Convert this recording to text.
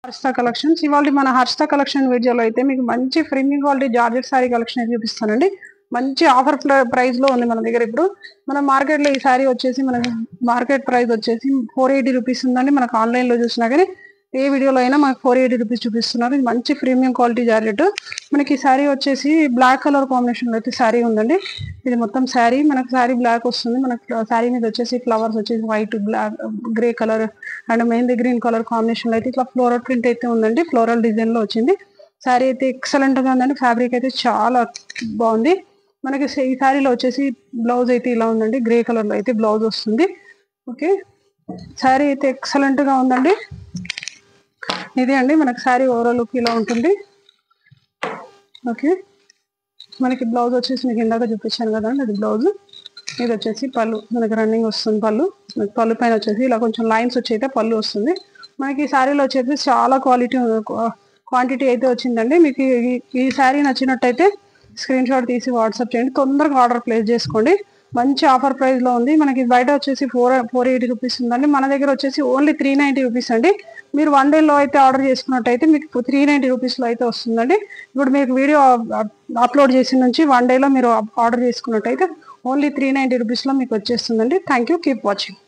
Harshita collections. ఇవాళ మన Harshita collection వీడియోలో అయితే మీకు మంచి premium quality georgette sorry collection అయితే చూపిస్తానండి. మంచి ఆఫర్ ప్రైస్ లో ఉంది మన దగ్గర. ఇప్పుడు మన మార్కెట్ లో ఈ సారీ వచ్చేసి మనకి మార్కెట్ ప్రైస్ వచ్చేసి 480 రూపీస్ ఉందండి. మనకు ఆన్లైన్ లో చూసినా కానీ ఏ వీడియోలో అయినా మనకు 480 రూపీస్ చూపిస్తున్నారు. ఇది మంచి ప్రీమియం క్వాలిటీ జార్జెట్. మనకి శారీ వచ్చేసి బ్లాక్ కలర్ కాంబినేషన్ లో అయితే శారీ ఉందండి. ఇది మొత్తం శారీ మనకు శారీ బ్లాక్ వస్తుంది. మనకు శారీ మీద వచ్చేసి ఫ్లవర్స్ వచ్చేసి white, black, grey colour and mehndi green colour combination లో అయితే ఇట్లా ఫ్లోరల్ ప్రింట్ అయితే ఉందండి. ఫ్లోరల్ డిజైన్ లో వచ్చింది. శారీ అయితే ఎక్సలెంట్ గా ఉందండి. ఫ్యాబ్రిక్ అయితే చాలా బాగుంది. మనకి ఈ శారీలో వచ్చేసి బ్లౌజ్ అయితే ఇలా ఉందండి. గ్రే కలర్ లో అయితే బ్లౌజ్ వస్తుంది. ఓకే, శారీ అయితే ఎక్సలెంట్ గా ఉందండి. ఇదే అండి మనకి శారీ ఓవరాల్ లుక్ ఇలా ఉంటుంది. ఓకే, మనకి బ్లౌజ్ వచ్చేసి మీకు ఇందాక చూపించాను కదండి, అది బ్లౌజ్. ఇది వచ్చేసి పళ్ళు, మనకి రన్నింగ్ వస్తుంది పళ్ళు. పళ్ళు పైన వచ్చేసి ఇలా కొంచెం లైన్స్ వచ్చి అయితే పళ్ళు వస్తుంది. మనకి ఈ శారీలో వచ్చేసి చాలా క్వాంటిటీ అయితే వచ్చిందండి. మీకు ఈ శారీ నచ్చినట్టయితే స్క్రీన్ షాట్ తీసి వాట్సాప్ చేయండి. తొందరగా ఆర్డర్ ప్లేస్ చేసుకోండి. మంచి ఆఫర్ ప్రైస్ లో ఉంది. మనకి బయట వచ్చేసి 480 రూపీస్ ఉందండి. మన దగ్గర వచ్చేసి ఓన్లీ 390 రూపీస్ అండి. మీరు 1 డే లో అయితే ఆర్డర్ చేసుకున్నట్టయితే మీకు 390 రూపీస్ లో అయితే వస్తుందండి. ఇప్పుడు మీకు వీడియో అప్లోడ్ చేసిన నుంచి 1 డే లో మీరు ఆర్డర్ చేసుకున్నట్టయితే ఓన్లీ 390 రూపీస్ లో మీకు వచ్చేస్తుందండి. Thank you, keep watching.